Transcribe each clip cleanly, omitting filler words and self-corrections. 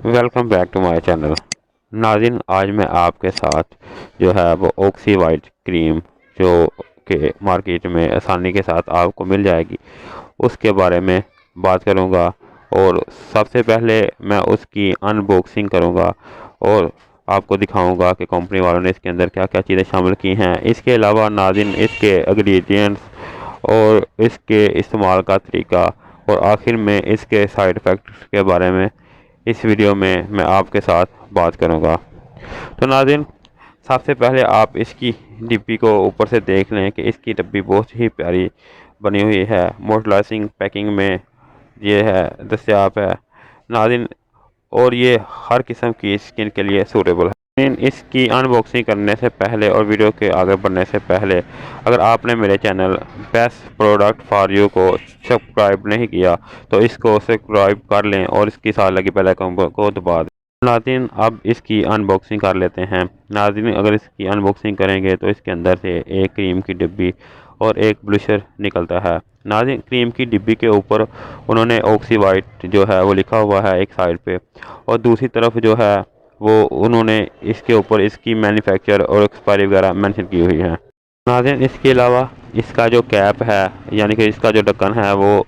Welcome back to my channel. नाज़रीन, आज मैं आपके साथ जो है वो ऑक्सी वाइट क्रीम जो कि मार्केट में आसानी के साथ आपको मिल जाएगी उसके बारे में बात करूंगा। और सबसे पहले मैं उसकी अनबॉक्सिंग करूंगा और आपको दिखाऊंगा कि कंपनी वालों ने इसके अंदर क्या क्या चीज़ें शामिल की हैं। इसके अलावा नाज़रीन, इसके इंग्रेडिएंट्स और इसके इस्तेमाल का तरीका और आखिर में इसके साइड इफ़ेक्ट्स के बारे में इस वीडियो में मैं आपके साथ बात करूंगा। तो नाज़रीन, सबसे पहले आप इसकी डिब्बी को ऊपर से देख लें कि इसकी डिब्बी बहुत ही प्यारी बनी हुई है। मॉडलाइजिंग पैकिंग में ये है दस्तियाब है नाज़रीन, और ये हर किस्म की स्किन के लिए सूटेबल है। इसकी अनबॉक्सिंग करने से पहले और वीडियो के आगे बढ़ने से पहले अगर आपने मेरे channel best product for you को सब्सक्राइब नहीं किया तो इसको सब्सक्राइब कर लें और इसकी साथ लगी बेल आइकन को दबा दें। नाज़रीन, अब इसकी अनबॉक्सिंग कर लेते हैं। नाज़रीन, अगर इसकी अनबॉक्सिंग करेंगे तो इसके अंदर से एक क्रीम की डिब्बी और एक ब्लशर निकलता है। नाज़रीन, क्रीम की डिब्बी के ऊपर उन्होंने ऑक्सी वाइट जो है वो लिखा हुआ है एक साइड पे, और दूसरी तरफ जो है वो उन्होंने इसके ऊपर इसकी मैन्युफैक्चर और एक्सपायरी वगैरह मेंशन की हुई है। नाज़रीन, इसके अलावा इसका जो कैप है यानी कि इसका जो ढक्कन है वो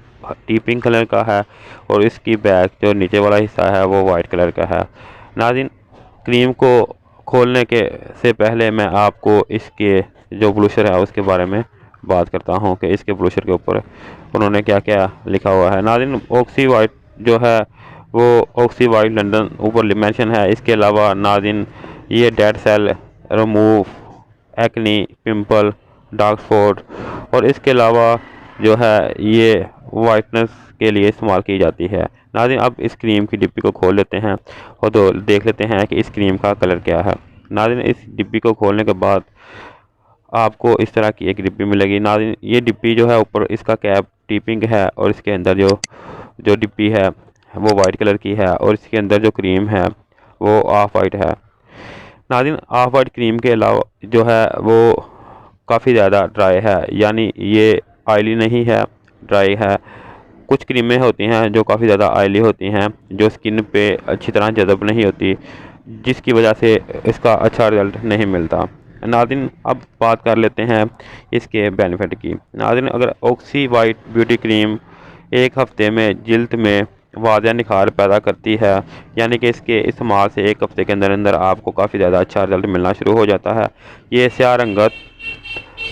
टी पिंक कलर का है और इसकी बैक जो नीचे वाला हिस्सा है वो वाइट कलर का है। नाज़रीन, क्रीम को खोलने के से पहले मैं आपको इसके जो ब्लशर है उसके बारे में बात करता हूँ कि इसके ब्लशर के ऊपर उन्होंने क्या क्या लिखा हुआ है। नाज़रीन, ऑक्सी वाइट जो है वो ऑक्सी वाइट लंदन ऊपर मेंशन है। इसके अलावा नाज़रीन, ये dead cell remove, acne, pimple, dark spot और इसके अलावा जो है ये वाइटनेस के लिए इस्तेमाल की जाती है। नाज़रीन, अब इस क्रीम की डिब्बी को खोल लेते हैं और तो देख लेते हैं कि इस क्रीम का कलर क्या है। नाज़रीन, इस डिब्बी को खोलने के बाद आपको इस तरह की एक डिब्बी मिलेगी। नाज़रीन, ये डिब्बी जो है ऊपर इसका कैप टिपिंग है और इसके अंदर जो जो डिब्बी है वो वाइट कलर की है और इसके अंदर जो क्रीम है वो ऑफ वाइट है। नाज़रीन, ऑफ वाइट क्रीम के अलावा जो है वो काफ़ी ज़्यादा ड्राई है, यानी ये ऑयली नहीं है, ड्राई है। कुछ क्रीमें होती हैं जो काफ़ी ज़्यादा ऑयली होती हैं, जो स्किन पे अच्छी तरह जज़ब नहीं होती, जिसकी वजह से इसका अच्छा रिजल्ट नहीं मिलता। नाज़रीन, अब बात कर लेते हैं इसके बेनिफिट की। नाज़रीन, अगर ऑक्सी वाइट ब्यूटी क्रीम एक हफ़्ते में जिल्द में वाज़ह निखार पैदा करती है, यानी कि इसके इस्तेमाल से एक हफ़्ते के अंदर अंदर आपको काफ़ी ज़्यादा अच्छा रिजल्ट मिलना शुरू हो जाता है। ये स्याह रंगत,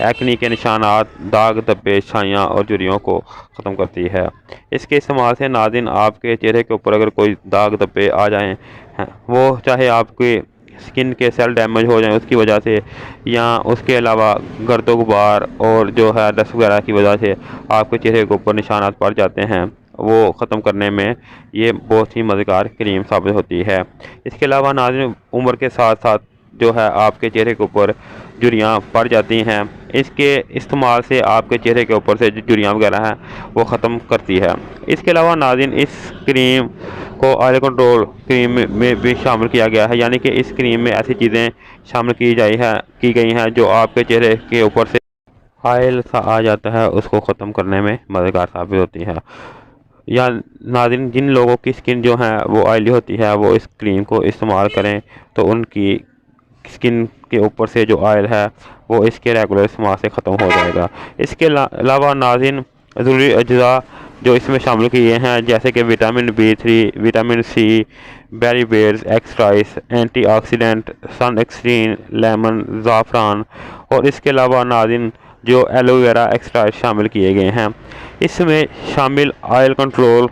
एक्नी के निशानात, दाग धब्बे, छाइयाँ और झुर्रियों को ख़त्म करती है। इसके इस्तेमाल से नाज़रीन, आपके चेहरे के ऊपर अगर कोई दाग धब्बे आ जाएं हैं, वो चाहे आपके स्किन के सेल डैमेज हो जाएं उसकी वजह से, या उसके अलावा गर्दो गुबार और जो है डस्ट वगैरह की वजह से आपके चेहरे के ऊपर निशानात पड़ जाते हैं, वो ख़त्म करने में ये बहुत ही मज़ेदार क्रीम साबित होती है। इसके अलावा नाज़रीन, उम्र के साथ साथ जो है आपके चेहरे के ऊपर झुर्रियाँ पड़ जाती हैं, इसके इस्तेमाल से आपके चेहरे के ऊपर से जो झुर्रियाँ वगैरह हैं वो ख़त्म करती है। इसके अलावा नाज़रीन, इस क्रीम को ऑयल कंट्रोल क्रीम में भी शामिल किया गया है, यानी कि इस क्रीम में ऐसी चीज़ें शामिल की गई हैं जो आपके चेहरे के ऊपर से ऑयल सा आ जाता है उसको ख़त्म करने में मददगार साबित होती है। या नाज़रीन, जिन लोगों की स्किन जो है वो ऑयली होती है वो इस क्रीम को इस्तेमाल करें तो उनकी स्किन के ऊपर से जो ऑयल है वो इसके रेगुलर इस्तेमाल से ख़त्म हो जाएगा। इसके अलावा नाज़रीन, ज़रूरी अज्जा जो इसमें शामिल किए हैं जैसे कि vitamin B3, vitamin C, berry bears extracts, antioxidant, sun एक्सट्रीन, लेमन, ज़ाफ़रान और इसके अलावा नाज़रीन जो एलोवेरा एक्सट्राइट शामिल किए गए हैं। इसमें शामिल ऑयल कंट्रोल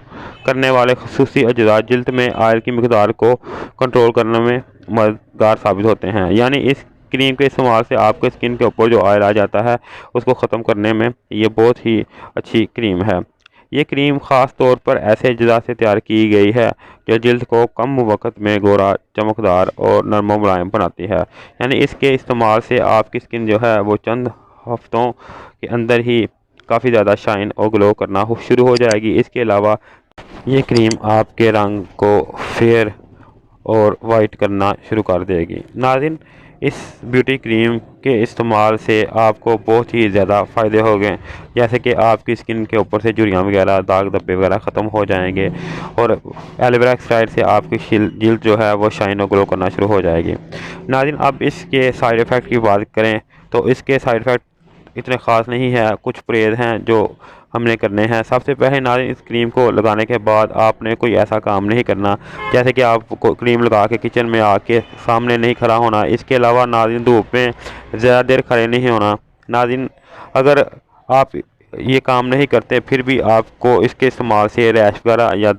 करने वाले खसूसी अज्जा जिल्द में ऑयल की मकदार को कंट्रोल करने में मददगार साबित होते हैं, यानी इस क्रीम के इस्तेमाल से आपके स्किन के ऊपर जो ऑयल आ जाता है उसको ख़त्म करने में ये बहुत ही अच्छी क्रीम है। ये क्रीम ख़ास तौर पर ऐसे अज्जा से तैयार की गई है जो जल्द को कम वक्त में गोरा, चमकदार और नरम मुलायम बनाती है, यानी इसके इस्तेमाल से आपकी स्किन जो है वो चंद हफ्तों के अंदर ही काफ़ी ज़्यादा शाइन और ग्लो करना शुरू हो जाएगी। इसके अलावा ये क्रीम आपके रंग को फेयर और वाइट करना शुरू कर देगी। नाज़रीन, اس بیوٹی کریم کے استعمال سے آپ کو بہت ہی زیادہ فائدے ہو گئے، جیسے کہ آپ کی اسکن کے اوپر سے جھریاں وغیرہ، داغ دھبے وغیرہ ختم ہو جائیں گے، اور ایلو ویرا ایکسٹرائٹ سے آپ کی جلد جو ہے وہ شائن اور گلو کرنا شروع ہو جائے گی۔ ناظرین، اب اس کے سائیڈ ایفیکٹ کی بات کریں تو اس کے سائیڈ ایفیکٹ اتنے خاص نہیں ہے، کچھ پرہیز ہیں جو ہم نے کرنے ہیں۔ سب سے پہلے ناظرین، اس کریم کو لگانے کے بعد آپ نے کوئی ایسا کام نہیں کرنا جیسے کہ آپ کو کریم لگا کے کچن میں آ کے سامنے نہیں کھڑا ہونا۔ اس کے علاوہ ناظرین، دھوپ میں زیادہ دیر کھڑے نہیں ہونا۔ ناظرین، اگر آپ یہ کام نہیں کرتے پھر بھی آپ کو اس کے استعمال سے ریش وغیرہ یا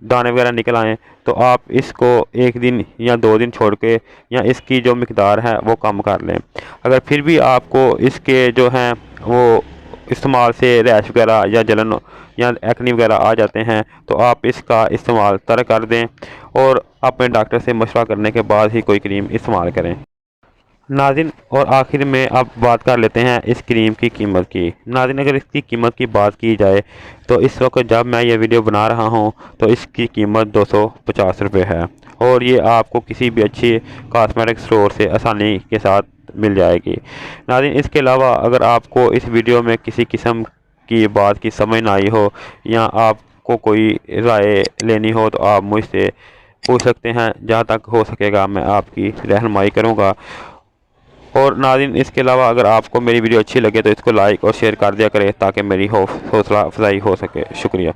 دانے وغیرہ نکل آئیں تو آپ اس کو 1 دن یا 2 دن چھوڑ کے یا اس کی جو مقدار ہے وہ کم کر لیں۔ اگر پھر بھی آپ کو اس کے جو ہیں وہ استعمال سے ریش وغیرہ یا جلن یا ایکنی وغیرہ آ جاتے ہیں تو آپ اس کا استعمال ترک کر دیں اور اپنے ڈاکٹر سے مشورہ کرنے کے بعد ہی کوئی کریم استعمال کریں۔ ناظرین، اور آخر میں اب بات کر لیتے ہیں اس کریم کی قیمت کی۔ ناظرین، اگر اس کی قیمت کی بات کی جائے تو اس وقت جب میں یہ ویڈیو بنا رہا ہوں تو اس کی قیمت 250 روپے ہے، اور یہ آپ کو کسی بھی اچھی کاسمیٹک اسٹور سے آسانی کے ساتھ مل جائے گی۔ ناظرین، اس کے علاوہ اگر آپ کو اس ویڈیو میں کسی قسم کی بات کی سمجھ نہ آئی ہو یا آپ کو کوئی رائے لینی ہو تو آپ مجھ سے پوچھ سکتے ہیں، جہاں تک ہو سکے گا میں آپ کی رہنمائی کروں گا۔ اور ناظرین، اس کے علاوہ اگر آپ کو میری ویڈیو اچھی لگے تو اس کو لائک اور شیئر کر دیا کرے تاکہ میری حوصلہ افزائی ہو سکے۔ شکریہ۔